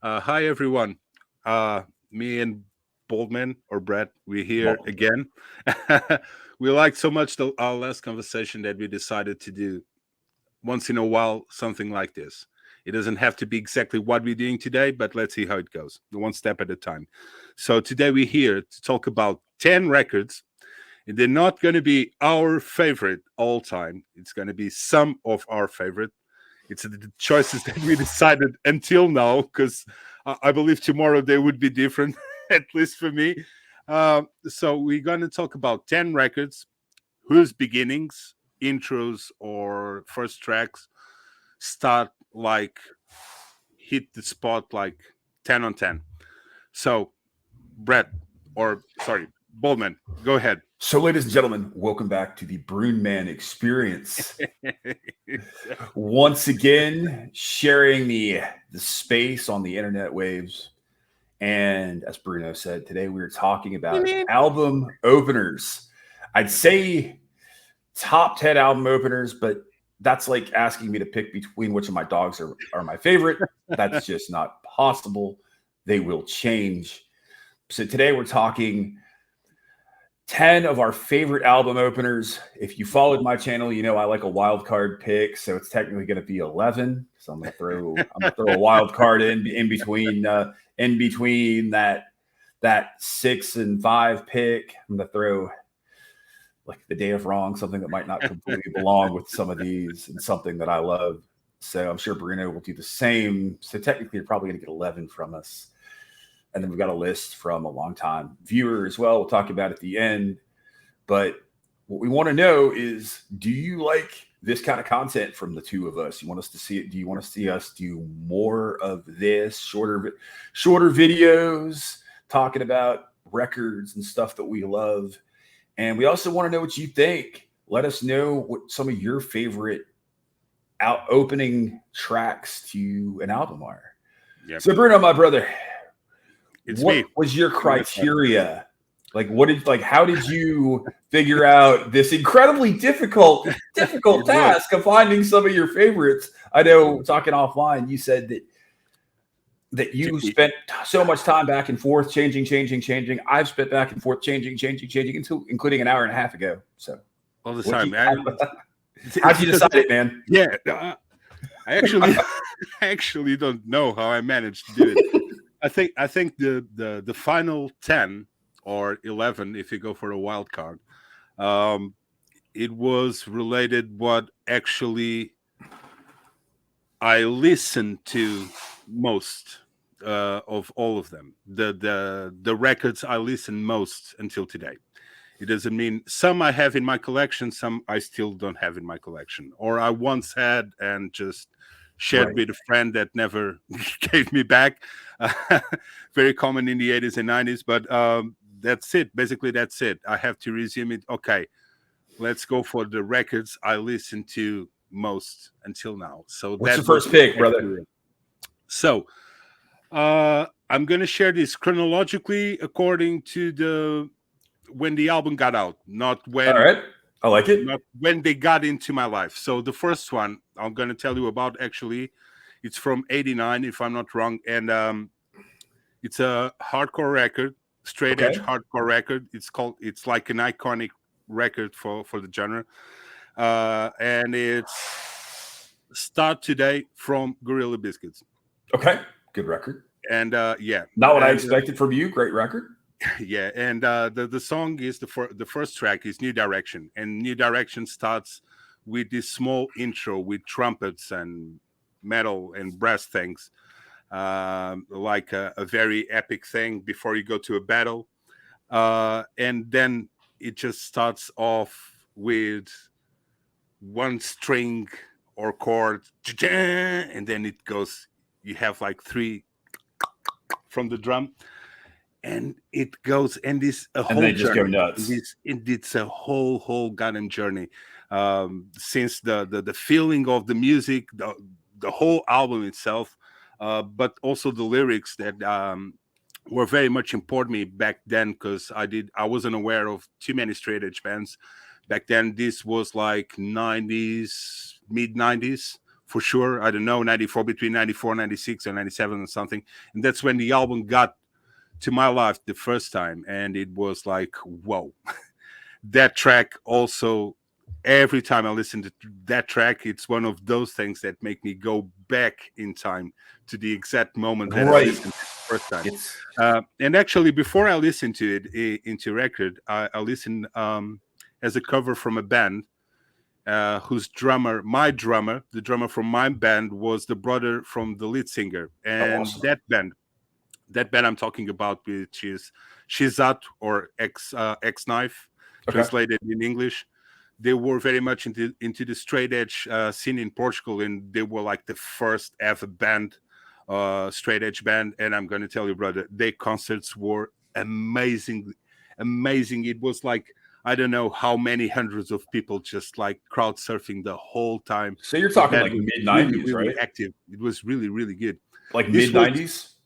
Hi everyone. Me and Baldman or Brett, we're here Well, again. We liked so much our last conversation that we decided to do once in a while something like this. It doesn't have to be exactly what we're doing today, but let's see how it goes, one step at a time. So today we're here to talk about 10 records, and they're not going to be our favorite all time. It's going to be some of our favorite. It's the choices that we decided until now, because I believe tomorrow they would be different, at least for me. So we're going to talk about 10 records whose beginnings, intros, or first tracks start like hit the spot like 10 on 10. So, Brett, or sorry, Bowman, go ahead. so, ladies and gentlemen, welcome back to the BrumaN experience. Once again, sharing the space on the internet waves. And as Bruno said, today we are talking about album openers. I'd say top 10 album openers, but that's like asking me to pick between which of my dogs are my favorite. That's just not possible. They will change. So today we're talking 10 of our favorite album openers. If you followed my channel, you know I like a wild card pick, so it's technically going to be 11. So I'm gonna throw a wild card in between that 6 and 5 pick. I'm gonna throw like the day of wrong, something that might not completely belong with some of these, and something that I love. So I'm sure Bruno will do the same. So technically, you're probably going to get 11 from us. And then we've got a list from a longtime viewer as well. We'll talk about it at the end. But what we want to know is, do you like this kind of content from the two of us? You want us to see it? Do you want to see us do more of this, shorter videos, talking about records and stuff that we love? And we also want to know what you think. Let us know what some of your favorite opening tracks to an album are. Yep. So, Bruno, my brother, It's what me. was your criteria? How did you figure out this incredibly difficult It was. task of finding some of your favorites? I know, talking offline, you said that you spent so much time back and forth, changing. I've spent back and forth, changing, until including an hour and a half ago. So, All the what time. you, how'd you Because decide it, man? yeah, I actually I actually don't know how I managed to do it. I think the final 10 or 11, if you go for a wild card, um, it was related what actually I listened to most of all of them. The records I listen most until today. It doesn't mean some I have in my collection, some I still don't have in my collection, or I once had and just shared Right. with a friend that never gave me back. Very common in the 80s and 90s, but that's it. Basically, that's it. I have to resume it. Okay, let's go for the records I listened to most until now. So What's your that was first pick, brother? actually it. So I'm going to share this chronologically according to the when the album got out, All right. I like it. not when they got into my life. So the first one I'm going to tell you about actually, it's from '89 if I'm not wrong, and it's a hardcore record, straight edge Okay. hardcore record. It's like an iconic record for the genre, and it's Start Today from Gorilla Biscuits, Okay. Good record. and yeah, Not what I and expected from you. Great record. yeah, and the song is the first track is New Direction, and New Direction starts with this small intro with trumpets and metal and brass things, like a very epic thing before you go to a battle, and then it just starts off with one string or chord, and then it goes. You have like three from the drum, and it goes, and this a And whole they just go journey. nuts. It's a whole goddamn journey. Since the feeling of the music, the whole album itself, but also the lyrics that were very much important to me back then, because I wasn't aware of too many straight edge bands back then. This was like 90s, mid 90s for sure. I don't know, 94, between 94, 96 or 97 or something. And that's when the album got to my life the first time. And it was like, whoa. That track also, every time I listen to that track, it's one of those things that make me go back in time to the exact moment that I listened to it the first time. And actually, before I listened to it into record, I listened as a cover from a band whose drummer, the drummer from my band, was the brother from the lead singer. And awesome. that band I'm talking about, which is Shizat or X Knife, translated in English. They were very much into the straight edge scene in Portugal, and they were like the first ever band, straight edge band. And I'm going to tell you, brother, their concerts were amazing. It was like, I don't know how many hundreds of people just like crowd surfing the whole time. So you're talking like mid 90s, really right? Active. It was really good. Like mid 90s?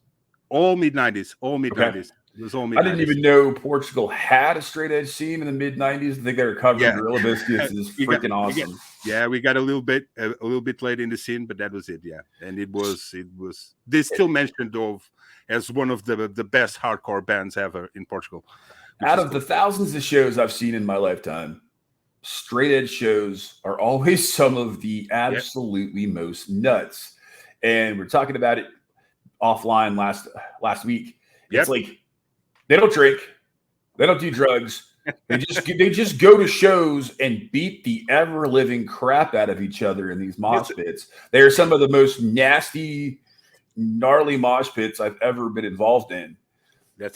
All mid 90s. It was all mid 90s. I didn't even know Portugal had a straight edge scene in the mid 90s. I think they were covering Gorilla Biscuits. Is freaking awesome. We got a little bit late in the scene, but that was it. Yeah, and it was. They still mentioned as one of the best hardcore bands ever in Portugal. Out of the thousands of shows I've seen in my lifetime, straight edge shows are always some of the absolutely most nuts. And we're talking about it offline last week. It's like they don't drink, they don't do drugs. They just go to shows and beat the ever living crap out of each other in these mosh pits. They are some of the most nasty, gnarly mosh pits I've ever been involved in.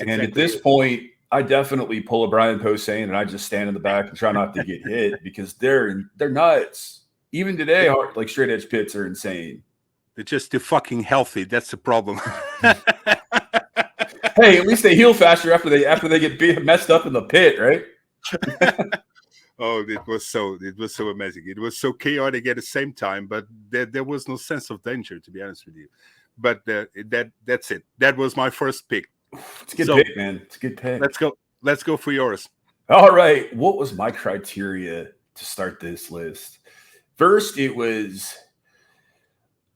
And at this point, I definitely pull a Brian Posehn and I just stand in the back and try not to get hit because they're nuts. Even today, like straight edge pits are insane. They're just too fucking healthy. That's the problem. Hey, at least they heal faster after they get messed up in the pit, right? Oh, it was so amazing. It was so chaotic at the same time, but there was no sense of danger, to be honest with you. But that's it. That was my first pick. It's a good pick, man. It's a good pick. Let's go for yours. All right. What was my criteria to start this list? First, it was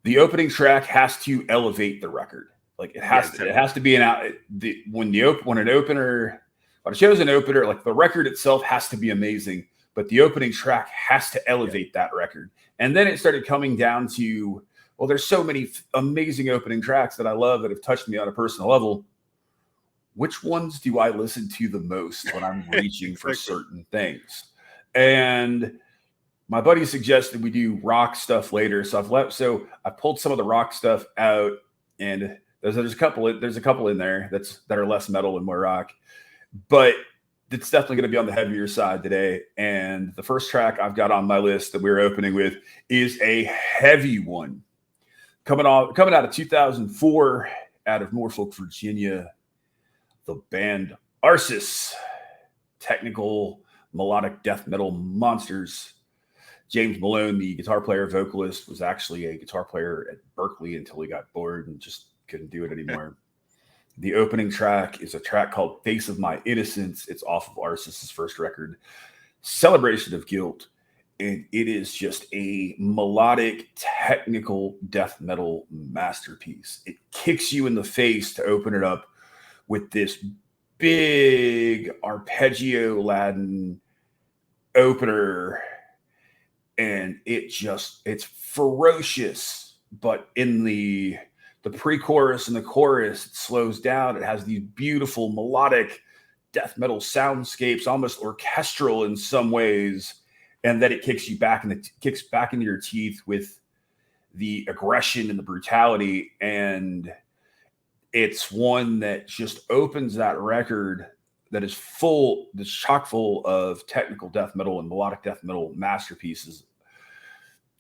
the opening track has to elevate the record. Like it has to be when a show's an opener, like the record itself has to be amazing, but the opening track has to elevate that record. And then it started coming down to, well, there's so many amazing opening tracks that I love that have touched me on a personal level. Which ones do I listen to the most when I'm reaching for certain things? And my buddy suggested we do rock stuff later. So I pulled some of the rock stuff out, and there's a couple in there that are less metal and more rock, but it's definitely going to be on the heavier side today. And the first track I've got on my list that we're opening with is a heavy one, coming out of 2004 out of Norfolk, Virginia. The band Arsis, technical melodic death metal monsters. James Malone, the guitar player vocalist, was actually a guitar player at Berkeley until he got bored and just couldn't do it anymore. The opening track is a track called Face of My Innocence. It's off of Arsis's first record, Celebration of Guilt. And it is just a melodic, technical death metal masterpiece. It kicks you in the face to open it up with this big arpeggio-laden opener, and it's ferocious, but in the pre-chorus and the chorus, it slows down. It has these beautiful melodic death metal soundscapes, almost orchestral in some ways, and then it kicks back into your teeth with the aggression and the brutality. And it's one that just opens that record that is chock full of technical death metal and melodic death metal masterpieces.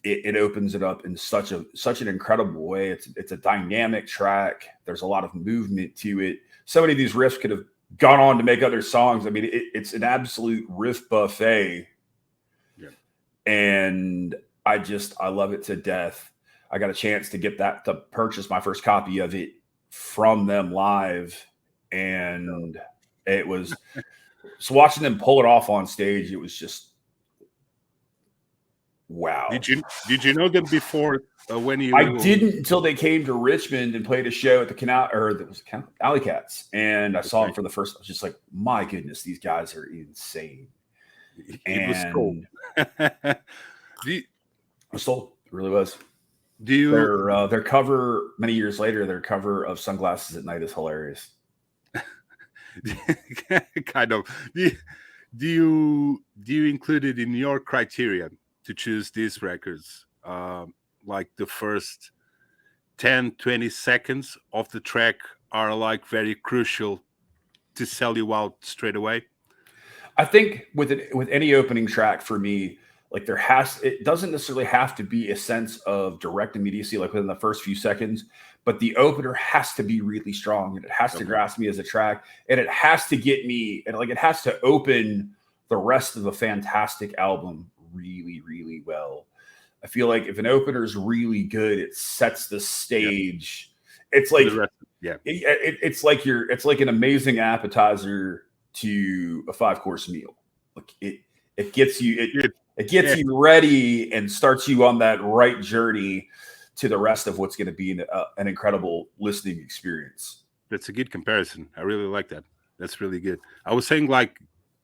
It opens it up in such an incredible way. It's a dynamic track. There's a lot of movement to it. So many of these riffs could have gone on to make other songs. I mean, it's an absolute riff buffet. Yeah. And I love it to death. I got a chance to purchase my first copy of it from them live, and it was so watching them pull it off on stage, it was just Wow. Did you know them before when I you? didn't until they came to Richmond and played a show at the Canal, or it was Alley Cats, and I saw them Okay. for the first. I was just like, my goodness, these guys are insane. It was cool. And do you, I sold. It really was. do you Their cover many years later, their cover of Sunglasses at Night is hilarious. kind of do you include it in your criteria to choose these records? Like the first 10-20 seconds of the track are like very crucial to sell you out straight away. I think with any opening track for me, like it doesn't necessarily have to be a sense of direct immediacy, like within the first few seconds, but the opener has to be really strong, and it has to grasp me as a track, and it has to get me, and like it has to open the rest of a fantastic album really, really well. I feel like if an opener is really good, it sets the stage. It's For like the rest, yeah, it's like an amazing appetizer to a 5-course meal. Like it gets you it gets yeah, you ready and starts you on that right journey to the rest of what's going to be an incredible listening experience. that's a good comparison. I really like that. That's really good. I was saying like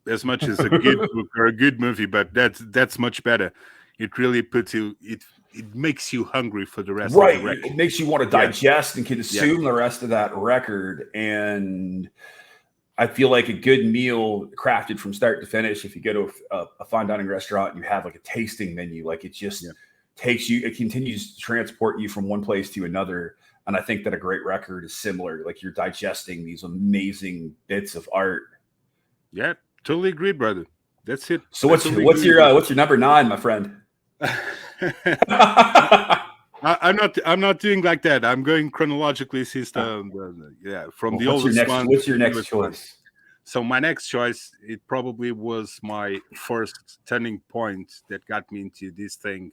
as much as a good book or a good movie, but that's much better. It really puts you. It makes you hungry for the rest of the Right. record. It makes you want to Yeah, digest and consume the rest of that record. And I feel like a good meal crafted from start to finish, if you go to a fine dining restaurant and you have like a tasting menu, like it just it continues to transport you from one place to another. And I think that a great record is similar. Like you're digesting these amazing bits of art. yeah, totally agreed, brother. That's it. So I totally agree what's your number 9, my friend? I'm not doing like that. I'm going chronologically since from Well, the oldest one what's to your the next newest one. choice? So my next choice, it probably was my first turning point that got me into this thing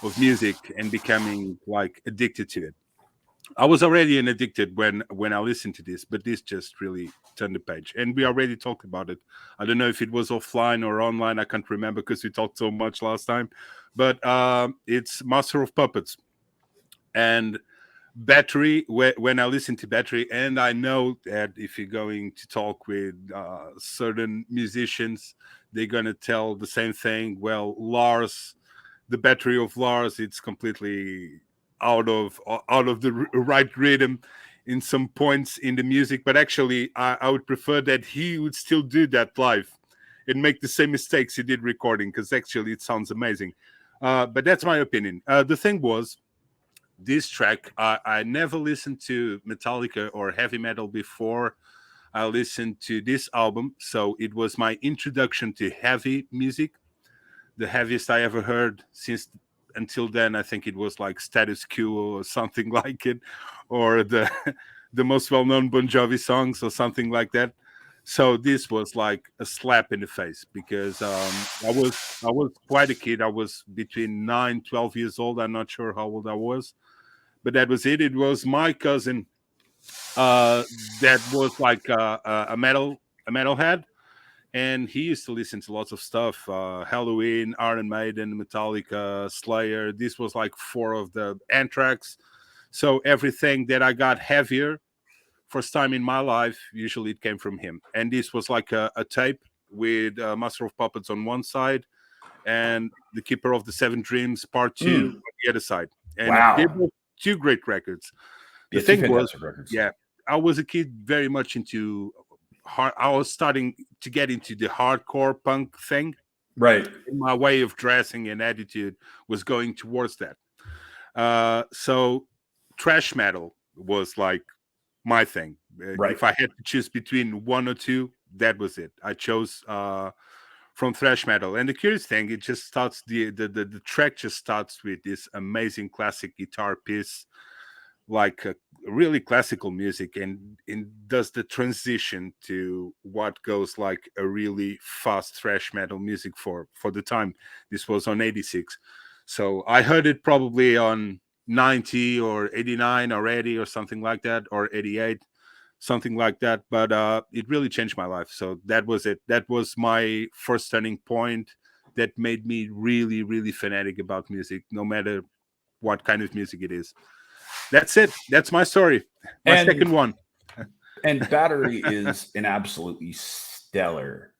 of music and becoming like addicted to it. I was already an addicted when I listened to this, but this just really turned the page. And we already talked about it. I don't know if it was offline or online. I can't remember because we talked so much last time. But it's Master of Puppets and Battery. When I listen to Battery, and I know that if you're going to talk with certain musicians, they're gonna tell the same thing. Well, Lars, the Battery of Lars, it's completely out of the right rhythm in some points in the music. But actually, I would prefer that he would still do that live and make the same mistakes he did recording, because actually it sounds amazing. But that's my opinion. The thing was, this track, I never listened to Metallica or heavy metal before I listened to this album. So it was my introduction to heavy music, the heaviest I ever heard. Since until then, I think it was like Status Quo or something like it, or the most well-known Bon Jovi songs or something like that. So this was like a slap in the face, because I was quite a kid. I was between 9, 12 years old. I'm not sure how old I was, but that was it. It was my cousin uh, that was like a metalhead, and he used to listen to lots of stuff: Halloween, Iron Maiden, Metallica, Slayer. This was like four of the Anthrax. So everything that I got heavier first time in my life, usually it came from him. And this was like a tape with Master of Puppets on one side and The Keeper of the Seven Dreams Part Two on the other side. And they Wow. were two great records. The Yeah, two thing was, fantastic records. yeah, I was a kid very much into hard. I was starting to get into the hardcore punk thing. Right. My way of dressing and attitude was going towards that. So thrash metal was like my thing. Right. If I had to choose between one or two, that was it. I chose from thrash metal. And the curious thing, it just starts the track just starts with this amazing classic guitar piece, like really classical music, and does the transition to what goes like a really fast thrash metal music for the time. This was on 86, so I heard it probably on 90 or 89 already, or something like that, or 88, something like that. But it really changed my life. So that was it. That was my first turning point that made me really, really fanatic about music, no matter what kind of music it is. That's it. That's my story. My And second one. Battery is an absolutely I just stellar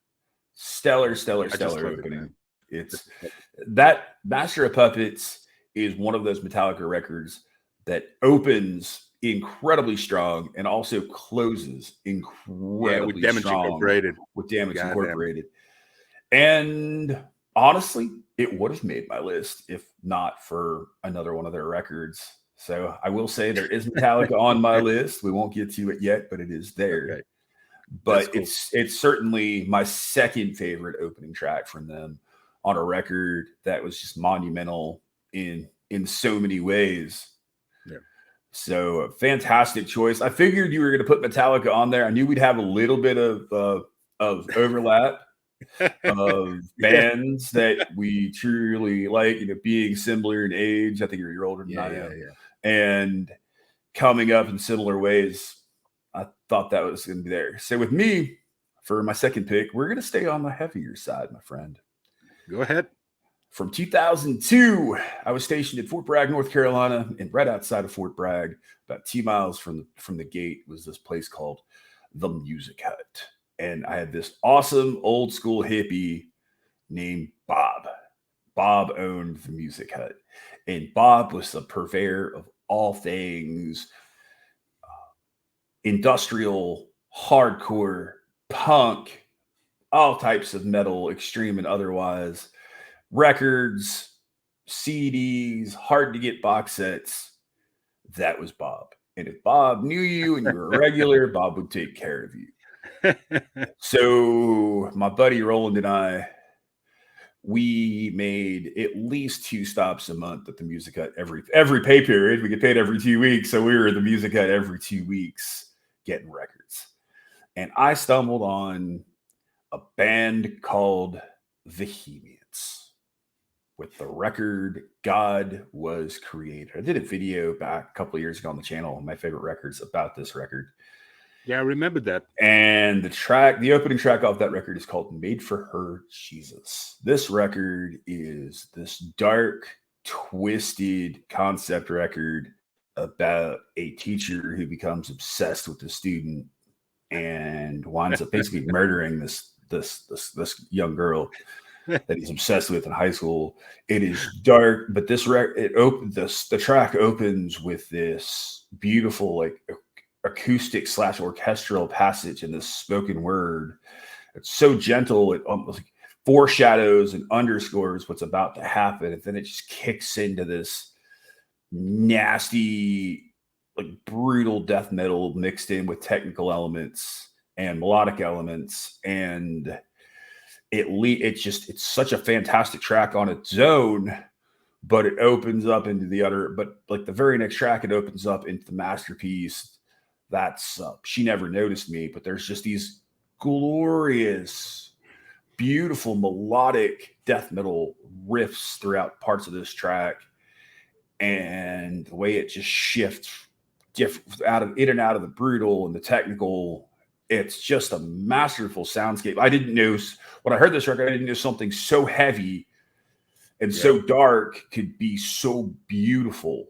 love it, man. opening. It's that Master of Puppets is one of those Metallica records that opens incredibly strong and also closes Yeah, with incredibly Damage strong Incorporated. with Damage God damn. Incorporated. And honestly, it would have made my list if not for another one of their records. So I will say there is Metallica on my list. We won't get to it yet, but it is there. Okay, that's But cool. it's certainly my second favorite opening track from them on a record that was just monumental in so many ways. Yeah. So fantastic choice. I figured you were going to put Metallica on there. I knew we'd have a little bit of overlap of Yeah, bands that we truly like, being similar in age. I think you're older than yeah, I yeah, am, yeah. and coming up in similar ways. I thought that was going to be there. So with me, for my second pick, we're going to stay on the heavier side, my friend. Go ahead. From 2002, I was stationed at Fort Bragg, North Carolina, and right outside of Fort Bragg, about 2 miles from the gate, was this place called the Music Hut. And I had this awesome old school hippie named Bob. Bob owned the Music Hut, and Bob was the purveyor of all things industrial, hardcore, punk, all types of metal, extreme and otherwise, records, CDs, hard to get box sets. That was Bob. And if Bob knew you and you were a regular, Bob would take care of you. So my buddy Roland and I, we made at least 2 stops a month at the Music Hut every pay period. We get paid every 2 weeks, so we were at the Music Hut every 2 weeks getting records. And I stumbled on a band called Vehemience with the record "God Was Created." I did a video back a couple of years ago on the channel, my favorite records about this record. Yeah, I remember that. And the opening track off that record is called Made for Her Jesus. This record is this dark, twisted concept record about a teacher who becomes obsessed with the student and winds up basically murdering this young girl that he's obsessed with in high school. It is dark, but the track opens with this beautiful like acoustic / orchestral passage in this spoken word. It's so gentle, it almost like foreshadows and underscores what's about to happen, and then it just kicks into this nasty, like brutal death metal mixed in with technical elements and melodic elements, and it's such a fantastic track on its own. But it opens up into but the very next track, it opens up into the masterpiece. That's She Never Noticed Me. But there's just these glorious, beautiful melodic death metal riffs throughout parts of this track, and the way it just shifts in and out of the brutal and the technical. It's just a masterful soundscape. I didn't know when I heard this record, I didn't know something so heavy and so dark could be so beautiful.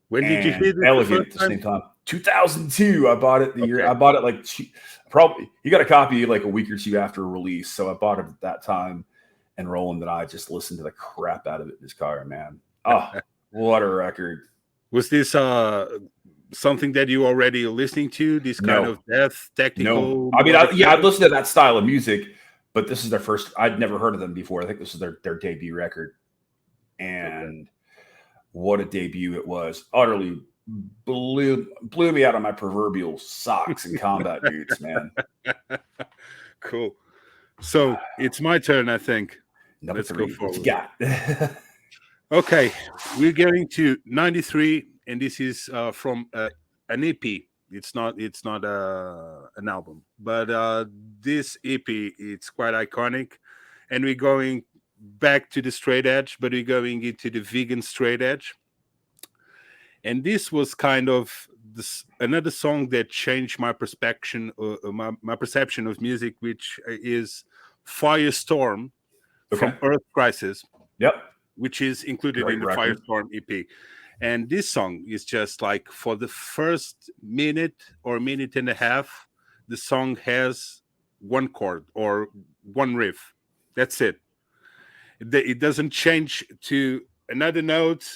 When did you hear this elegant at the same time? 2002. I bought it I bought it probably you got a copy like a week or two after release, so I bought it at that time. And Roland and I just listened to the crap out of it in his car, man. Oh, what a record! Was this something that you already listening to? This kind of death technical? No, I mean, I'd listened to that style of music, but this is their first. I'd never heard of them before. I think this is their debut record, and what a debut it was! Utterly blew me out of my proverbial socks and combat boots, man. Cool. So it's my turn, I think. Number Let's 3. go forward. What you got? Okay, we're getting to 93, and this is from an EP. It's not an album, but this EP, it's quite iconic, and we're going back to the straight edge, but we're going into the vegan straight edge. And this was kind of another song that changed my perception, my perception of music, which is Firestorm from Earth Crisis, Yep. which is included Great in the record. Firestorm EP. And this song is just like for the first minute or minute and a half, the song has one chord or one riff. That's it. It doesn't change to another note.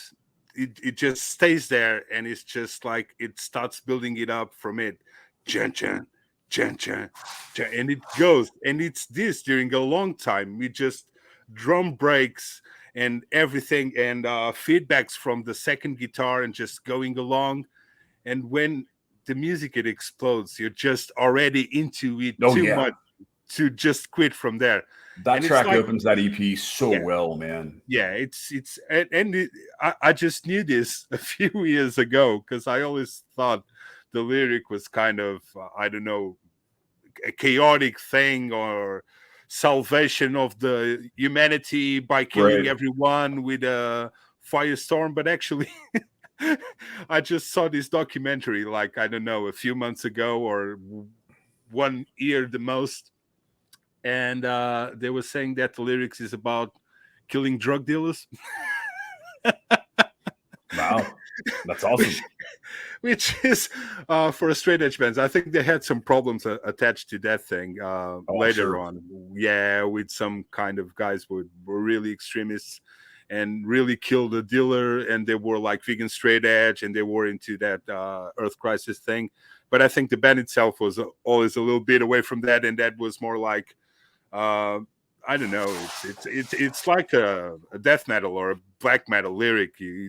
It just stays there, and it's just like it starts building it up from it. Chan chan, chan chan, chan, and it goes. And it's this during a long time. We just drum breaks and everything and feedbacks from the second guitar and just going along. And when the music it explodes, you're just already into it Oh too yeah. much to just quit from there. That And it's track like, opens that EP so yeah, well, man. yeah, it's and I just knew this a few years ago because I always thought the lyric was kind of I don't know, a chaotic thing or salvation of the humanity by killing Right. everyone with a firestorm, but actually I just saw this documentary like I don't know a few months ago or 1 year the most, and they were saying that the lyrics is about killing drug dealers. Wow. That's awesome. which is for a straight edge bands. I think they had some problems attached to that thing later Sure. on. Yeah, with some kind of guys who were really extremists and really killed a dealer, and they were like vegan straight edge, and they were into that Earth Crisis thing. But I think the band itself was always a little bit away from that, and that was more like I don't know. It's like a death metal or a black metal lyric. You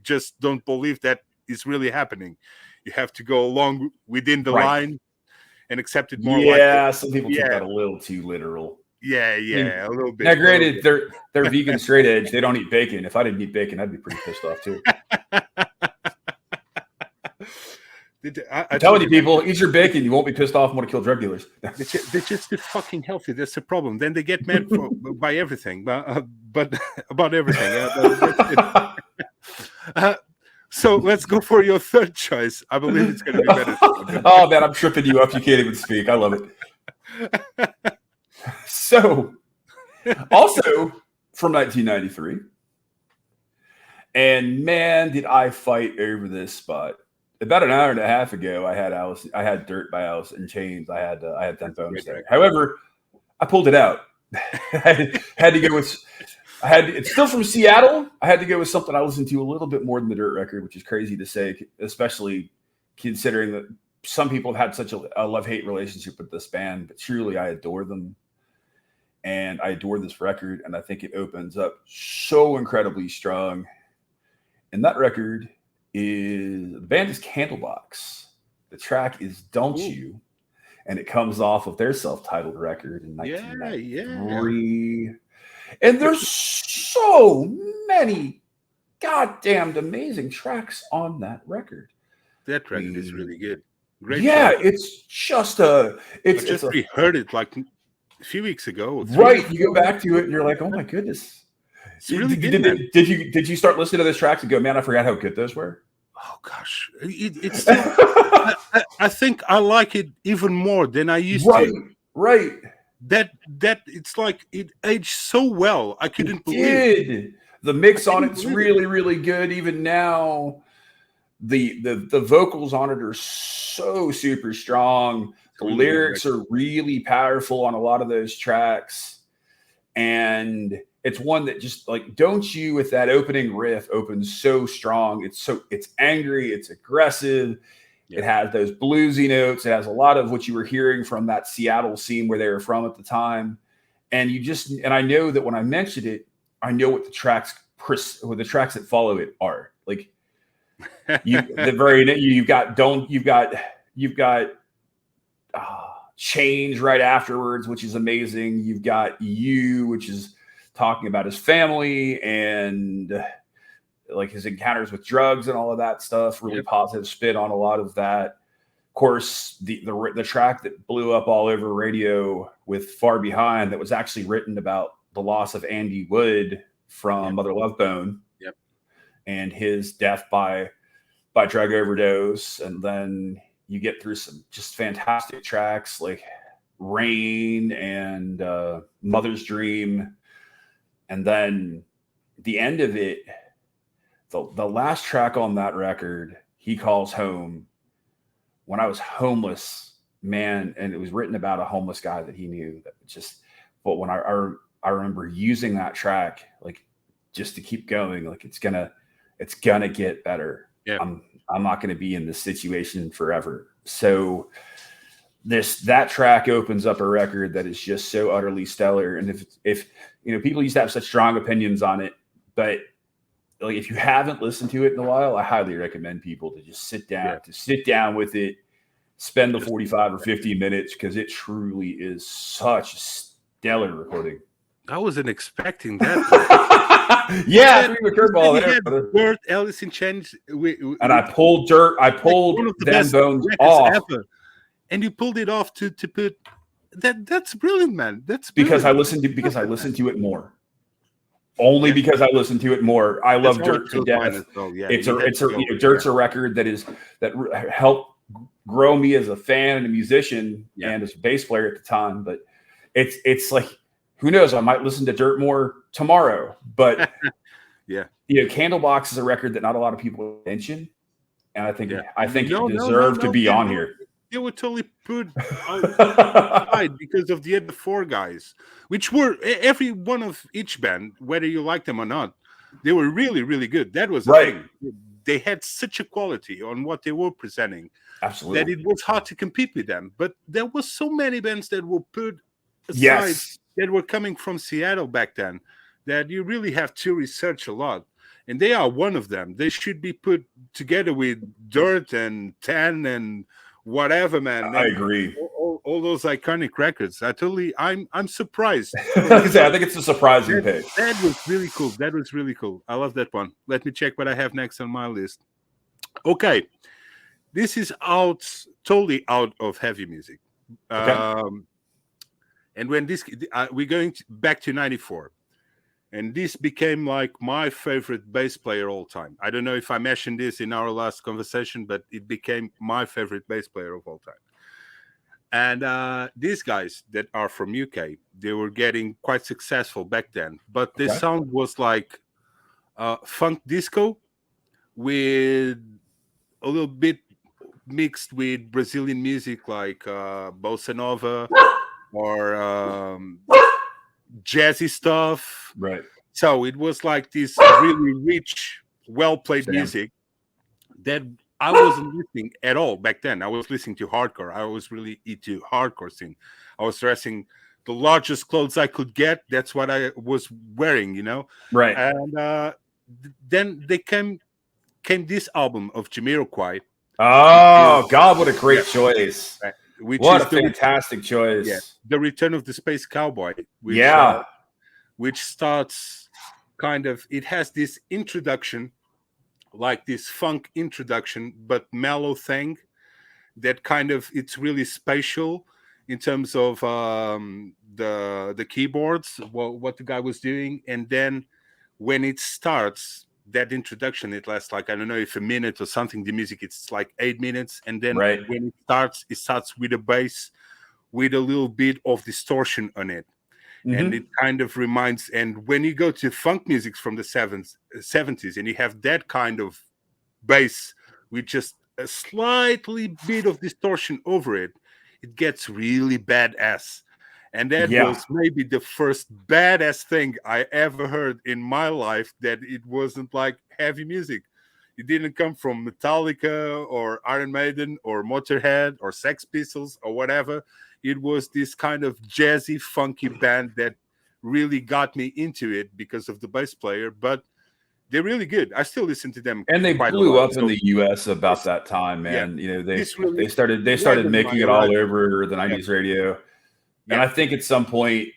just don't believe that is really happening. You have to go along within the Right. line and accept it more like Yeah, some people take yeah, that a little too literal. yeah, I mean, a little bit. now, a little granted, they're vegan straight edge. They don't eat bacon. If I didn't eat bacon, I'd be pretty pissed off too. I'm telling you, people, eat your bacon. You won't be pissed off and want to kill drug dealers. They're just too fucking healthy. That's the problem. Then they get mad by everything, but about everything. So let's go for your third choice. I believe it's going to be better. Oh man, I'm tripping you up. You can't even speak. I love it. So, also from 1993, and man, did I fight over this spot. About an hour and a half ago, I had Dirt by Alice in Chains. I had 10 Bones there. However, I pulled it out. I had to go with. It's still from Seattle. I had to go with something I listened to a little bit more than the Dirt record, which is crazy to say, especially considering that some people have had such a love-hate relationship with this band. But truly, I adore them, and I adore this record, and I think it opens up so incredibly strong. And that record is the band is Candlebox. The track is "Don't You," and it comes off of their self-titled record in 1993. Yeah. And there's so many goddamn amazing tracks on that record. That record is really good. Great. Yeah, track. It's just we heard it like a few weeks ago. Right. You go back to it and you're like, oh my goodness. It's really good. Did you start listening to those tracks and go, man, I forgot how good those were? Oh gosh, it's. I think I like it even more than I used to. Right. That it's like it aged so well. I couldn't believe it. The mix on it's really, really good. Even now, the vocals on it are so super strong. The lyrics are really powerful on a lot of those tracks. And it's one that just like "Don't You" with that opening riff opens so strong. It's angry, it's aggressive. Yeah. It has those bluesy notes. It has a lot of what you were hearing from that Seattle scene where they were from at the time. And I know that when I mentioned it, I know what the tracks that follow it are. Like you've got Change right afterwards, which is amazing. You've got You, which is talking about his family and like his encounters with drugs and all of that stuff. Really positive spin on a lot of that. Of course, the track that blew up all over radio with Far Behind, that was actually written about the loss of Andy Wood from Mother Love Bone and his death by drug overdose. And then you get through some just fantastic tracks like Rain and Mother's Dream. And then the end of it, the last track on that record, He Calls Home, when I was homeless, man, and it was written about a homeless guy that he knew that just, but when I remember using that track, like just to keep going, like it's gonna get better. Yeah. I'm not gonna be in this situation forever. So that track opens up a record that is just so utterly stellar. And if you know, people used to have such strong opinions on it, but like if you haven't listened to it in a while, I highly recommend people to just sit down with it, spend the 45 or 50 minutes, because it truly is such a stellar recording. I wasn't expecting that. Yeah, threw a curveball there. Dirt, Alice in Chains, and I pulled Dirt. I pulled one of the Them best Bones records off. ever. And you pulled it off to put that. That's brilliant, man. That's because I brilliant. listened to it more. Only because I listened to it more. I love Dirt to death. Well. Yeah, Dirt's a record that helped grow me as a fan and a musician and as a bass player at the time. But it's like, who knows? I might listen to Dirt more tomorrow. But yeah, Candlebox is a record that not a lot of people mention, and I think it deserved to be on here. They were totally put aside because of the other four guys, which were every one of each band, whether you like them or not, they were really, really good. That was the thing. They had such a quality on what they were presenting, absolutely, that it was hard to compete with them. But there was so many bands that were put aside that were coming from Seattle back then that you really have to research a lot. And they are one of them. They should be put together with Dirt and Ten and whatever, man. I agree. All those iconic records. I'm surprised. I think it's a surprising pick. That was really cool. I love that one. Let me check what I have next on my list. Okay. This is totally out of heavy music. Okay. And when we're going back to 94. And this became like my favorite bass player all time. I don't know if I mentioned this in our last conversation, but it became my favorite bass player of all time. And these guys that are from UK, they were getting quite successful back then. But the sound was like funk disco with a little bit mixed with Brazilian music like bossa nova or jazzy stuff, right? So it was like this really rich, well-played music that I wasn't listening at all back then. I was listening to hardcore. I was really into hardcore scene. I was dressing the largest clothes I could get. That's what I was wearing, Right. And then they came this album of Jamiroquai. Oh God, what a great choice! Right. What a fantastic choice. Yeah, The Return of the Space Cowboy. Which starts kind of, it has this introduction, like this funk introduction, but mellow thing that kind of, it's really spatial in terms of the keyboards, what the guy was doing. And then when it starts, that introduction, it lasts like, I don't know if a minute or something, the music, it's like 8 minutes. And then when it starts with a bass with a little bit of distortion on it. Mm-hmm. And it kind of reminds, and when you go to funk music from the 70s and you have that kind of bass with just a slightly bit of distortion over it, it gets really badass. And that was maybe the first badass thing I ever heard in my life, that it wasn't like heavy music. It didn't come from Metallica or Iron Maiden or Motorhead or Sex Pistols or whatever. It was this kind of jazzy, funky band that really got me into it because of the bass player. But they're really good. I still listen to them. And they blew up in the US about that time, man. Yeah, they started making it all over the 90s radio. Yeah. And I think at some point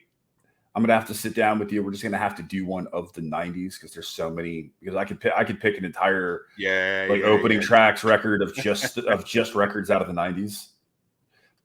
I'm gonna have to sit down with you. We're just gonna have to do one of the 90s because there's so many. Because I could pick an entire opening tracks record of just records out of the 90s.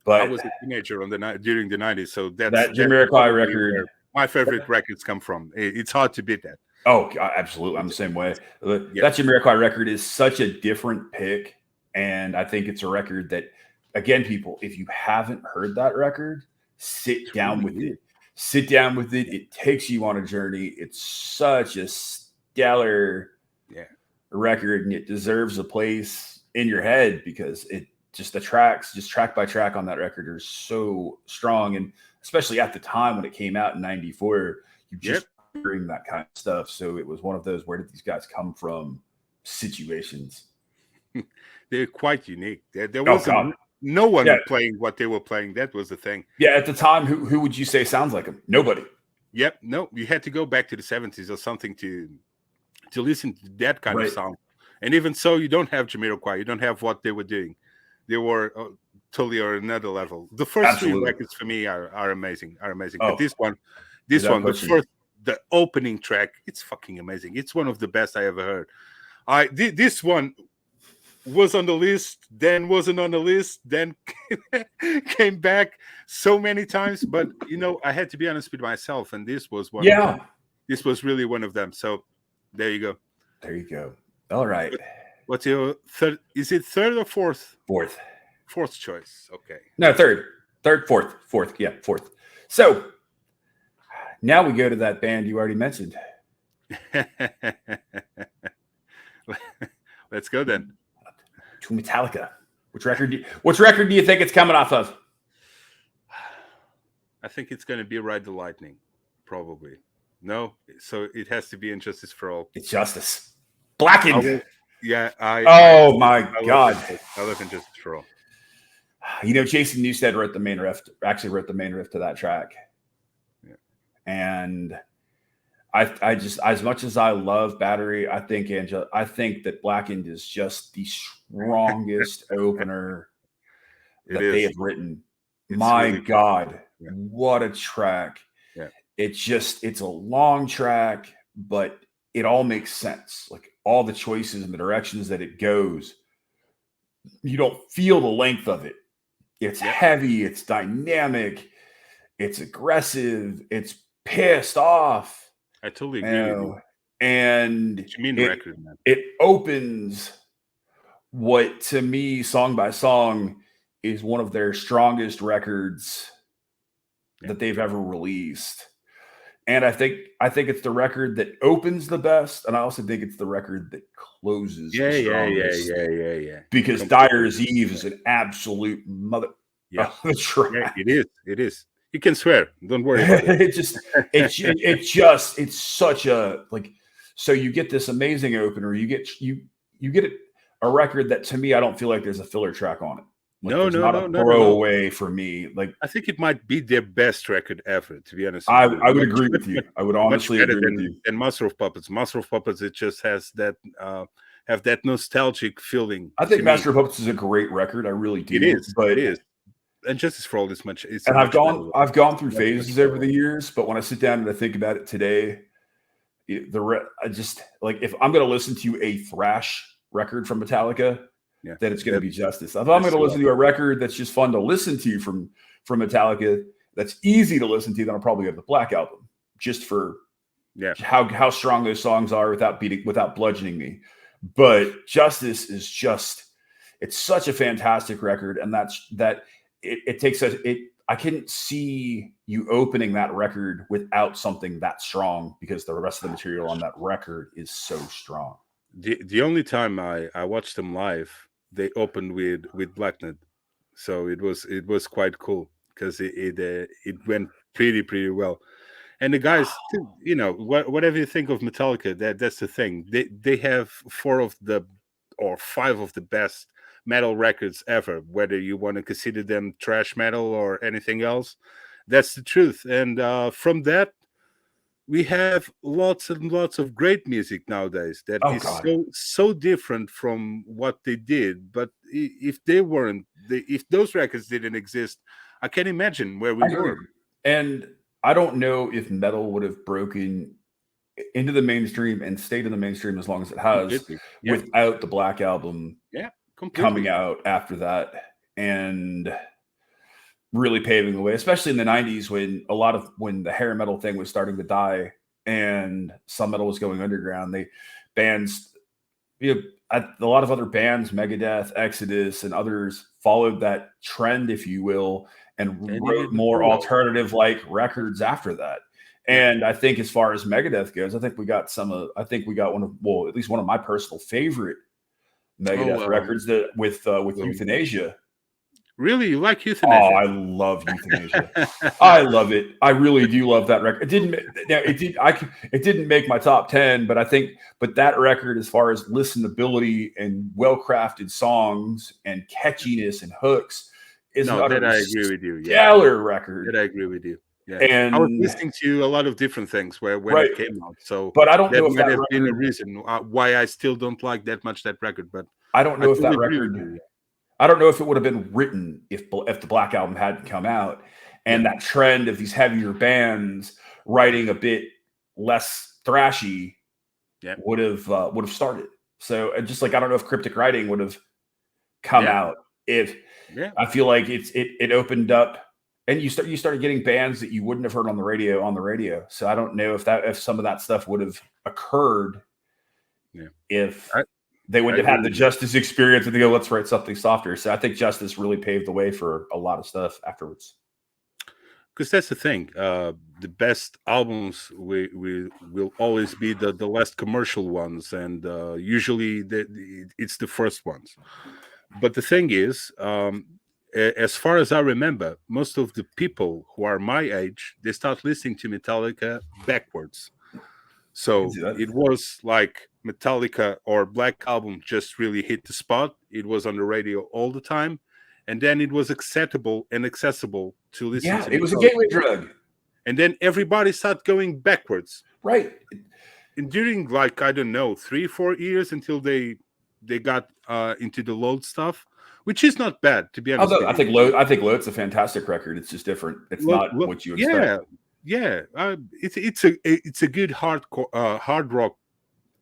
But I was a teenager during the 90s, so that Jamiroquai record, my favorite records come from. It's hard to beat that. Oh, absolutely. I'm the same way. That Jamiroquai record is such a different pick, and I think it's a record that, again, people, if you haven't heard that record, sit It's down really with good. it. Sit down with it. It takes you on a journey. It's such a stellar Yeah. record, and it deserves a place in your head because it just the tracks, just track by track on that record, are so strong. And especially at the time when it came out in '94, you Yep. just hearing that kind of stuff. So it was one of those where did these guys come from situations. They're quite unique. There Oh God, wasn't no yeah, one playing what they were playing. That was the thing. yeah. At the time, who would you say sounds like them? Nobody. Yep. No, you had to go back to the 70s or something to listen to that kind of Right. sound. And even so, you don't have Jamiroquai. You don't have what they were doing. They were totally on another level. The first three Absolutely. records for me are amazing. Are amazing. But Oh, this without one, question. the opening track, it's fucking amazing. It's one of the best I ever heard. This one was on the list, then wasn't on the list, then came back so many times. But I had to be honest with myself, and this was one of them. Yeah. This was really one of them. So there you go. There you go. All right. What's your third? Is it third or fourth? Fourth. Fourth choice. Okay. No, third. Third, fourth. Yeah, fourth. So now we go to that band you already mentioned. Let's go then. To Metallica. Which record do you think it's coming off of? I think it's going to be Ride the Lightning, probably. No, so it has to be Injustice for All. It's Justice. Blackened. Yeah, my God. I love Injustice for All. Jason Newsted wrote the main riff to that track. Yeah. And I just, as much as I love Battery, I think that Blackened is just the strongest opener that they have written. My really God, yeah. What a track. Yeah. It's a long track, but it all makes sense. Like all the choices and the directions that it goes, you don't feel the length of it. It's heavy, it's dynamic, it's aggressive, it's pissed off. I totally agree with you. And record, man. It opens what to me, song by song, is one of their strongest records that they've ever released. And I think it's the record that opens the best, and I also think it's the record that closes the strongest. Yeah. Because Dyer's Eve is an absolute mother. Yeah, it is. You can swear. Don't worry about it. It's such a like. So you get this amazing opener. You get a record that to me I don't feel like there's a filler track on it. Like, not a throwaway for me. Like I think it might be their best record ever. To be honest, I would agree with you. I would honestly agree with you. And Master of Puppets. Master of Puppets, it just has that have that nostalgic feeling. I think Master of Puppets is a great record. I really do. It is. But it is. And Justice for All is much. And I've gone through phases over the years, but when I sit down and I think about it today, I just like if I'm going to listen to a thrash record from Metallica, then it's going to be Justice. If I'm going to listen to a record that's just fun to listen to from Metallica, that's easy to listen to, then I'll probably go to the Black Album, just for how strong those songs are without bludgeoning me. But Justice is it's such a fantastic record, and it takes I couldn't see you opening that record without something that strong because the rest of the material on that record is so strong. The only time I watched them live, they opened with Blackened, so it was quite cool because it went pretty well. And the guys, whatever you think of Metallica, that's the thing. They have 4 of the or 5 of the best metal records ever, whether you want to consider them trash metal or anything else. That's the truth. And from that, we have lots and lots of great music nowadays that is so different from what they did. But if those records didn't exist, I can't imagine where we were. And I don't know if metal would have broken into the mainstream and stayed in the mainstream as long as it has without the Black Album coming out after that and really paving the way, especially in the 90s when the hair metal thing was starting to die and some metal was going underground. Bands a lot of other bands, Megadeth, Exodus, and others followed that trend, if you will, and And they wrote did the more follow. alternative like records after that. Yeah. And I think as far as Megadeth goes, I think we got one of, well, at least one of my personal favorite Megadeth Oh, records that with well, Euthanasia. really? You like Oh, Euthanasia? I love Euthanasia. I love it. I really do love that record. It didn't. Now it did. It didn't make my top 10, but I think. But that record, as far as listenability and well-crafted songs and catchiness and hooks, is an No, that utterly I agree with you. Yeah, stellar record. that I agree with you. Yeah, I was And listening to a lot of different things when right, it came out, so but I don't that know if might that have been a record. reason why I still don't like that much that record. But I don't I know if totally that agree with record. you. I don't know if it would have been written if the Black Album hadn't come out, Yeah, and that trend of these heavier bands writing a bit less thrashy yeah, would have started. So just like I don't know if Cryptic Writing would have come yeah, out if yeah. I feel like it opened up and you started getting bands that you wouldn't have heard on the radio. So I don't know if some of that stuff would have occurred Yeah. if I, they I wouldn't have agree had the with you. Justice experience and they go, let's write something softer. So I think Justice really paved the way for a lot of stuff afterwards. Because that's the thing. The best albums we will always be the less commercial ones, and usually it's the first ones. But the thing is, as far as I remember, most of the people who are my age, they start listening to Metallica backwards. I can So see that. it was like Metallica or Black Album just really hit the spot. It was on the radio all the time. And then it was acceptable and accessible to listen Yeah, to it was a Metallica. gateway drug. And then everybody started going backwards. Right. And during like, I don't know, 3-4 years until they got into the load stuff, which is not bad, to be honest Although with you. I think Load's a fantastic record. It's just different. It's not what you expect. Yeah, yeah. It's a good hard rock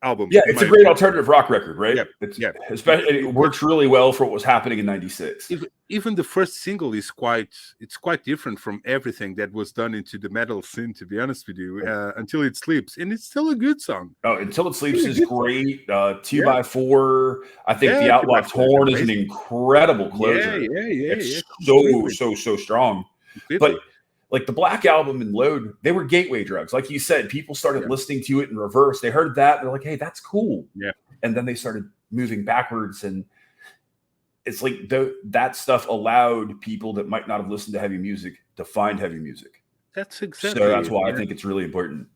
album Yeah, in it's a my great opinion. alternative rock record, right? Yeah, It's yeah. especially it works really well for what was happening in '96. Even the first single is quite different from everything that was done into the metal scene. To be honest with you, until it sleeps, and it's still a good song. Oh, Until It Sleeps Still a is good song. great. Two Yeah, by Four. I think The yeah. Two Outlaw by Four is Torn is an amazing. incredible Yeah, closer. yeah, yeah, yeah. It's Completely, so strong. But completely. like the Black Album and Load, they were gateway drugs. Like you said, people started Yeah, listening to it in reverse. They heard that, they're like, "Hey, that's cool." yeah. And then they started moving backwards, and it's like that stuff allowed people that might not have listened to heavy music to find heavy music. That's So exactly that's it. why I Yeah. think it's really important.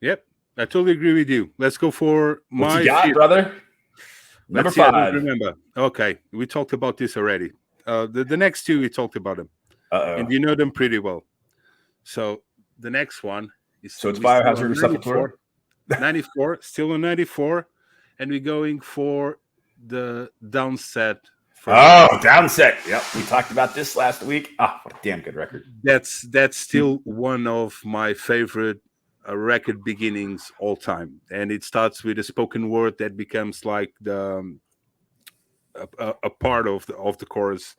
Yep. I totally agree with you. Let's go for What you my got, fifth. brother? Number Let's see. I don't 5. remember. Okay, we talked about this already. The next two we talked about them, and Uh-oh. you know them pretty well. So the next one is So it's we still Biohazard on or Sepultura? 94, still on 94, and we're going for the downset from Oh, 90. Downset. Yep. We talked about this last week. Ah, what a damn good record. That's still one of my favorite record beginnings all time, and it starts with a spoken word that becomes like a part of the chorus,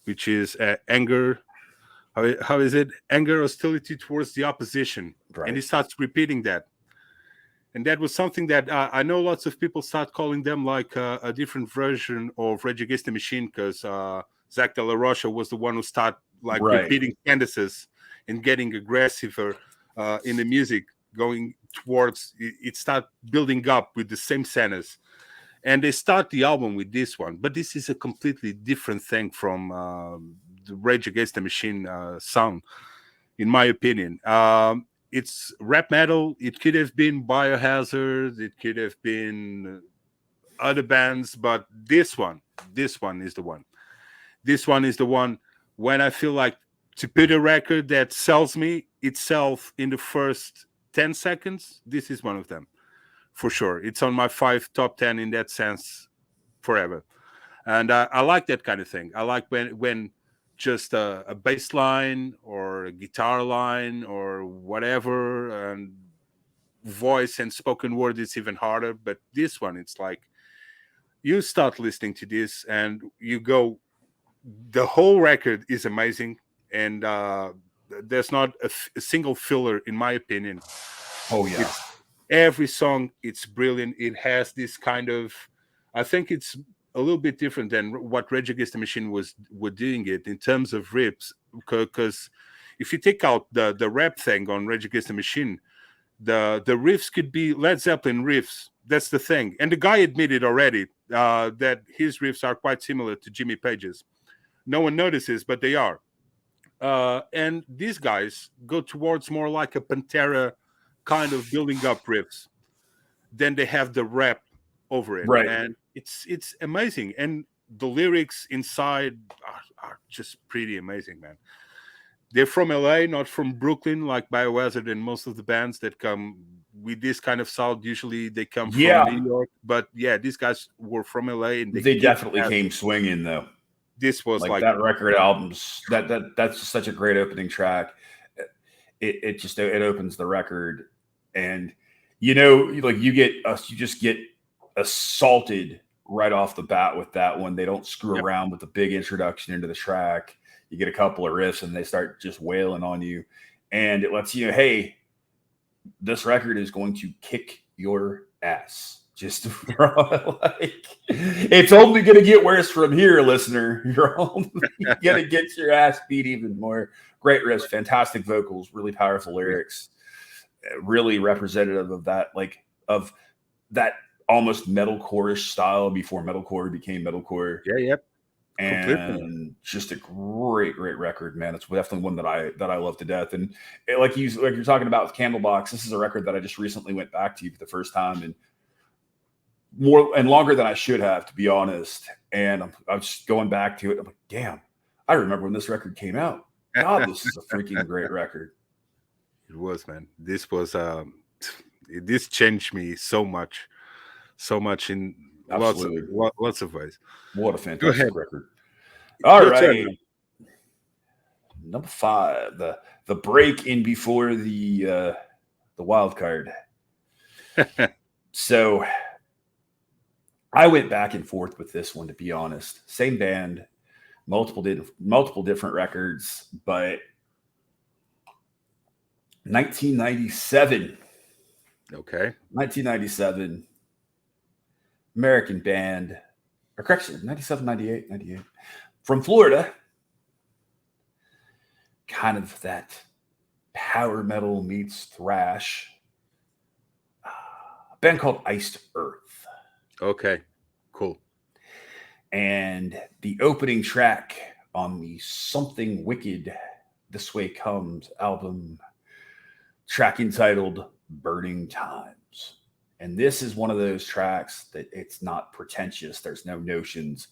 which is anger. How is it? Anger, hostility towards the opposition, and Right. he starts repeating that. And that was something that I know lots of people start calling them like a different version of Rage Against the Machine, because Zach De La Rocha was the one who started like Right. repeating sentences and getting aggressiver in the music, going towards it start building up with the same sentence. And they start the album with this one, but this is a completely different thing from the Rage Against the Machine sound, in my opinion. It's rap metal. It could have been Biohazard. It could have been other bands, but this one is the one. This one is the one when I feel like to put a record that sells me itself in the first 10 seconds. This is one of them for sure. It's on my 5 top 10 in that sense forever. And I like that kind of thing. I like when just a bass line or a guitar line or whatever, and voice and spoken word is even harder. But this one, it's like you start listening to this and you go, the whole record is amazing, and there's not a single filler, in my opinion. Oh, yeah. It's every song, it's brilliant. It has this kind of I think it's a little bit different than what Rage Against the Machine were doing it in terms of riffs. Because if you take out the rap thing on Rage Against the Machine, the riffs could be Led Zeppelin riffs. That's the thing, and the guy admitted already that his riffs are quite similar to Jimmy Page's. No one notices, but they are. And these guys go towards more like a Pantera kind of building up riffs. Then they have the rap over it, Right. and it's amazing. And the lyrics inside are just pretty amazing, man. They're from LA, not from Brooklyn, like Biohazard and most of the bands that come with this kind of sound. Usually they come Yeah. from New York, but yeah, these guys were from LA, and They definitely came swinging though. This was like that record album's that's just such a great opening track. It just opens the record, and you just get assaulted right off the bat with that one. They don't screw around with the big introduction into the track. You get a couple of riffs and they start just wailing on you, and it lets you know, hey, this record is going to kick your ass. Just like, it's only going to get worse from here, listener. You're only going to get your ass beat even more. Great riffs, fantastic vocals, really powerful lyrics, really representative of that, of that almost metalcore-ish style before metalcore became metalcore. Yeah, yep. And Completely. Just a great record, man. It's definitely one that I love to death. And like you're talking about with Candlebox, this is a record that I just recently went back to for the first time, and more and longer than I should have, to be honest. And I'm just going back to it. I'm like, damn, I remember when this record came out. God, this is a freaking great record. It was, man. This was this changed me so much in lots of ways. What a fantastic record. All All right. Number 5, the break in before the wild card. So I went back and forth with this one, to be honest. Same band, multiple different records, but 1997. Okay. 1997. American band, or correction, 97, 98. From Florida. Kind of that power metal meets thrash. A band called Iced Earth. Okay, cool. And the opening track on the Something Wicked This Way Comes album, track entitled Burning Times. And this is one of those tracks that it's not pretentious. There's no notions.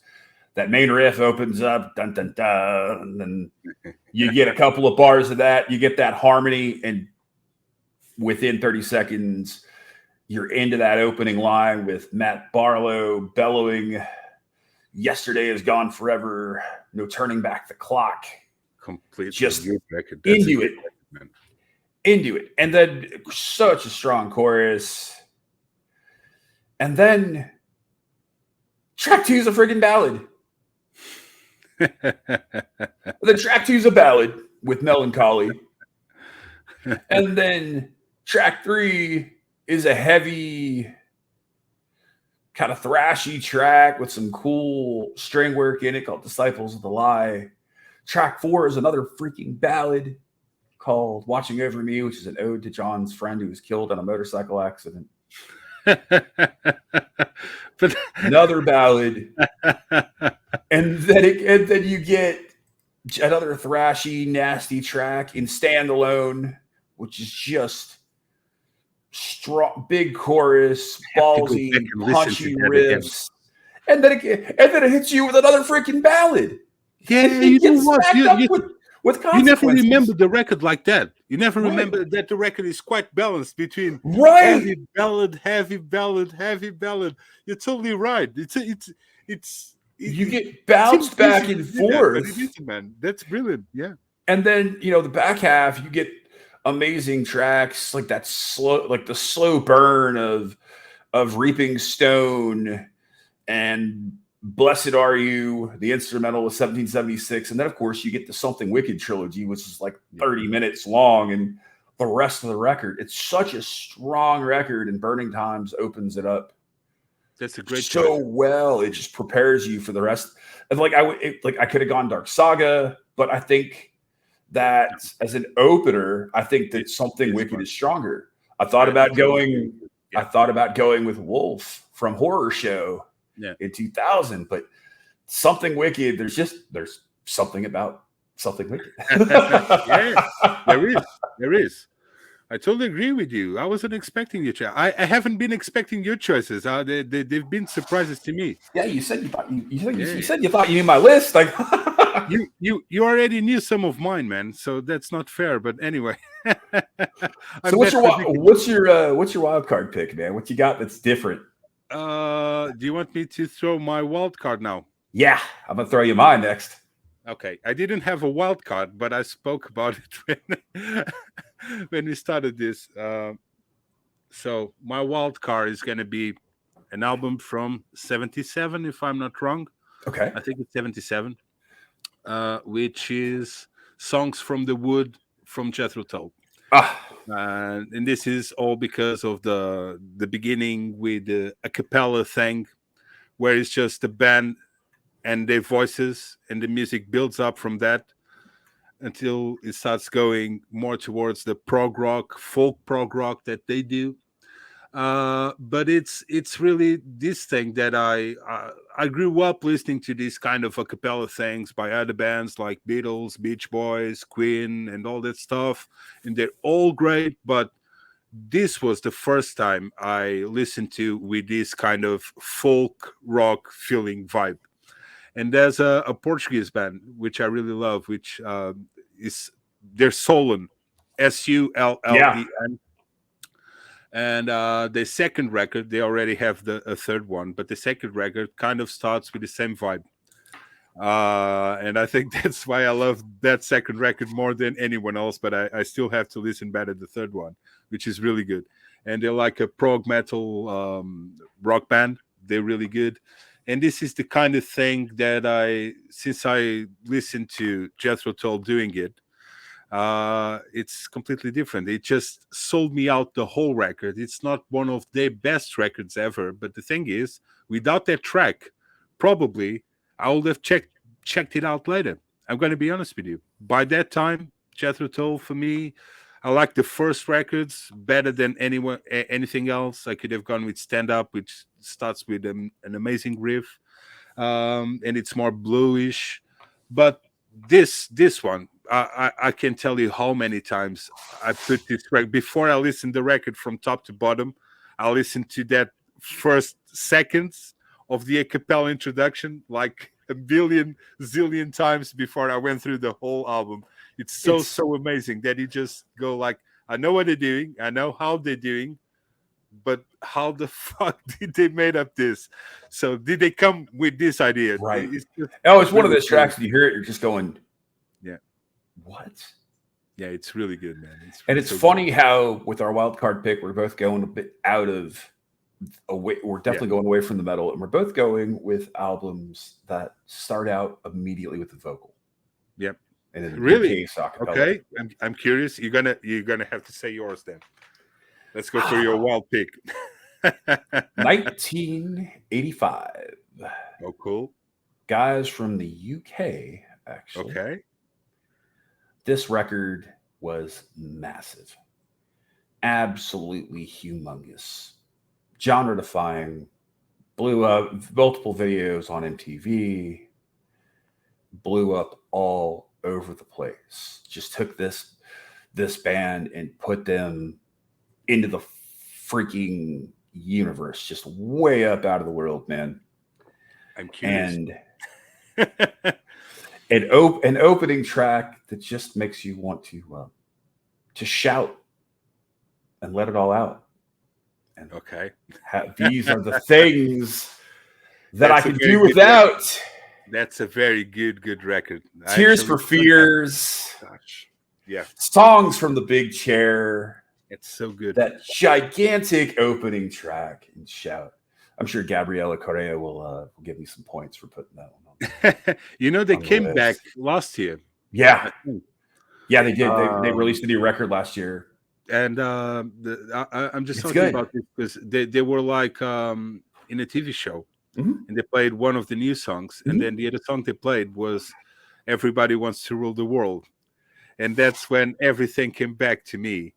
That main riff opens up, dun, dun, dun, and you get a couple of bars of that. You get that harmony, and within 30 seconds, you're into that opening line with Matt Barlow bellowing, "Yesterday is gone forever, no turning back the clock." Completely just into it. Record, into it. And then such a strong chorus. And then track 2 is a friggin' ballad. The track 2 is a ballad with melancholy. And then track 3 is a heavy, kind of thrashy track with some cool string work in it called Disciples of the Lie. Track 4 is another freaking ballad called Watching Over Me, which is an ode to John's friend who was killed in a motorcycle accident. But another ballad. And then you get another thrashy, nasty track in Standalone, which is just strong, big chorus, ballsy, punchy riffs. And then it hits you with another freaking ballad. Yeah, you know what? With you never remember the record like that. You never remember that the record is quite balanced between heavy ballad. You're totally right. You get bounced back and forth. It is, man. That's brilliant. Yeah. And then, the back half, you get amazing tracks like that the slow burn of Reaping Stone and Blessed Are You, the instrumental with 1776. And then, of course, you get the Something Wicked trilogy, which is like 30 minutes long, and the rest of the record. It's such a strong record, and Burning Times opens it up That's a great so choice. well. It just prepares you for the rest. And like I could have gone Dark Saga, but I think that as an opener, I think that Something It's Wicked fun. is stronger. I thought about going. Yeah. I thought about going with Wolf from Horror Show in 2000, but Something Wicked. There's something about Something Wicked. Yeah, there is. There is. I totally agree with you. I wasn't expecting your choice. I haven't been expecting your choices. They've been surprises to me. Yeah, you said you thought Yeah, you said you thought you knew my list. Like you already knew some of mine, man. So that's not fair. But anyway, So I'm that predictable. what's your wild card pick, man? What you got that's different? Do you want me to throw my wild card now? Yeah, I'm gonna throw you mine next. Okay, I didn't have a wild card, but I spoke about it when we started this. So my wild card is going to be an album from '77, if I'm not wrong. Okay. I think it's '77, which is "Songs from the Wood" from Jethro Tull. Ah, And this is all because of the beginning with the a cappella thing, where it's just the band and their voices, and the music builds up from that until it starts going more towards the prog rock, folk prog rock that they do. But it's really this thing that I grew up listening to these kind of a cappella things by other bands like Beatles, Beach Boys, Queen, and all that stuff, and they're all great. But this was the first time I listened to with this kind of folk rock feeling vibe. And there's a Portuguese band which I really love, which is they're Solon, yeah. Sullen, and the second record they already have a third one, but the second record kind of starts with the same vibe, and I think that's why I love that second record more than anyone else. But I still have to listen better to the third one, which is really good. And they're like a prog metal rock band. They're really good. And this is the kind of thing that since I listened to Jethro Tull doing it, it's completely different. It just sold me out the whole record. It's not one of their best records ever, but the thing is, without that track, probably I would have checked it out later. I'm going to be honest with you. By that time, Jethro Tull for me, I like the first records better than anything else. I could have gone with Stand Up, which starts with an amazing riff, and it's more bluish. But this one, I can tell you how many times I put this record before I listen the record from top to bottom. I listen to that first seconds of the a cappella introduction like a billion zillion times before I went through the whole album. It's so amazing that you just go like, I know what they're doing, I know how they're doing, but how the fuck did they made up this? So did they come with this idea? Right. It's just It's one of really those tracks that you hear it, you're just going, yeah, what? yeah, it's really good, man. And it's so funny how with our wild card pick, we're both going a bit out of away. We're definitely going away from the metal, and we're both going with albums that start out immediately with the vocal. Yep. And then Really? Okay. I'm curious. You're gonna have to say yours then. Let's go for your wild pick. 1985. Oh, cool. Guys from the UK, actually. Okay. This record was massive. Absolutely humongous. Genre defying. Blew up multiple videos on MTV. Blew up all over the place. Just took this band and put them into the freaking universe, just way up out of the world, man. I'm curious. And an opening track that just makes you want to shout and let it all out. And okay, these are the things that I can do without. Record. That's a very good record. Tears for Fears. Gosh. Yeah. Songs from the Big Chair. It's so good. That gigantic opening track and shout. I'm sure Gabriela Correa will give me some points for putting that one on. They came back last year. Yeah. Yeah, they did. They released a new record last year. And I'm just talking about this because they were like in in a TV show, Mhm. and they played one of the new songs, and Mhm. then the other song they played was "Everybody Wants to Rule the World," and that's when everything came back to me.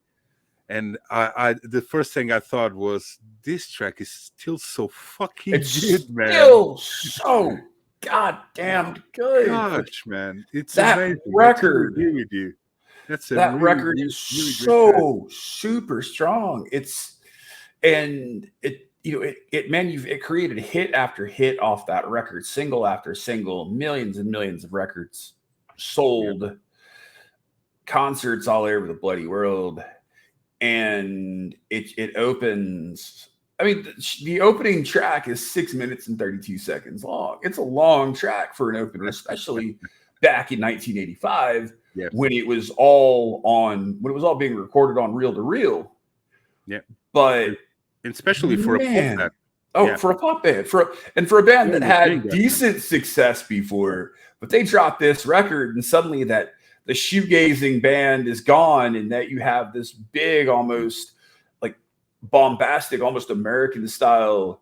And the first thing I thought was, this track is still so fucking It's good, man. still so goddamn good. Like Gosh, man, it's that amazing. I totally record, agree with you. That's a that really, record really, is really great track. so super strong. And it, it created hit after hit off that record, single after single, millions and millions of records Yeah, sold, concerts all over the bloody world. And it opens. I mean, the opening track is 6 minutes and 32 seconds long. It's a long track for an opener, especially back in 1985 yes, when it was all being recorded on reel to reel. yeah, But and especially for a pop man, band. oh, Yeah, for a pop band, for a band doing that the thing had back then. decent success before, but they dropped this record, and suddenly that the shoegazing band is gone, and that you have this big, almost like bombastic, almost American style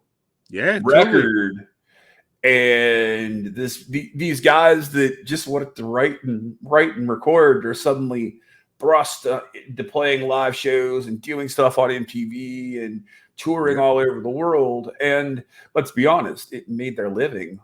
Yeah, totally. record. And these guys that just wanted to write and record are suddenly thrust into playing live shows and doing stuff on MTV and touring Yeah, all over the world. And let's be honest, it made their living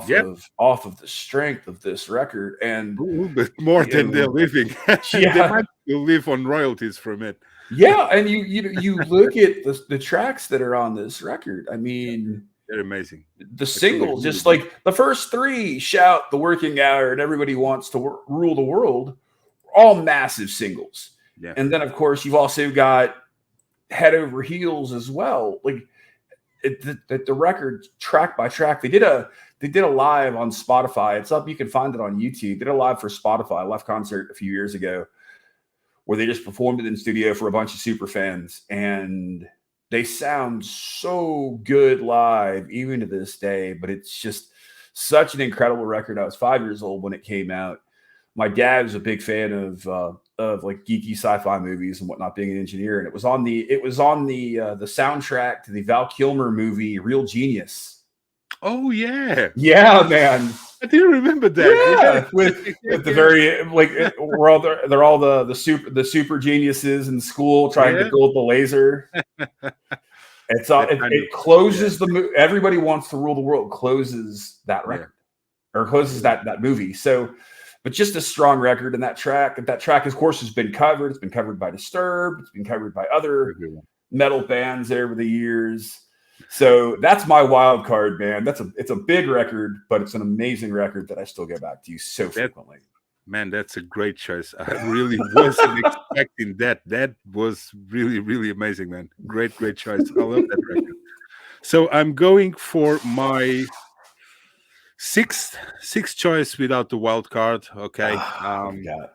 yeah, off of the strength of this record. And a little bit more you than they're know, living. They yeah, might still live on royalties from it. yeah. And you look at the tracks that are on this record. I mean, They're amazing. the I totally singles, agree with just you. like the first three, Shout, The Working Hour, and Everybody Wants to Rule the World, all massive singles. Yeah, And then, of course, you've also got Head Over Heels as well. Like the record, track by track, they did a live on Spotify. It's up. You can find it on YouTube. They did a live for Spotify, a live concert a few years ago, where they just performed it in studio for a bunch of super fans. And they sound so good live, even to this day. But it's just such an incredible record. I was 5 years old when it came out. My dad was a big fan of like geeky sci-fi movies and whatnot, being an engineer, and it was on the soundtrack to the Val Kilmer movie Real Genius. oh yeah, Yeah, man. I didn't remember that. Yeah, Yeah, with the yeah, very like we're all they're all the super geniuses in school trying to yeah. build the laser. It's That kind of, it closes the movie. Everybody Wants to Rule the World closes that yeah, record or closes that movie. So, but just a strong record, and that track, of course, has been covered. It's been covered by Disturbed. It's been covered by other everyone. metal bands over the years. So that's my wild card, man. It's a big record, but it's an amazing record that I still go back to so frequently. Man, that's a great choice. I really wasn't expecting that. That was really, really amazing, man. Great, great choice. I love that record. So I'm going for my sixth choice without the wild card. Okay. What do you got?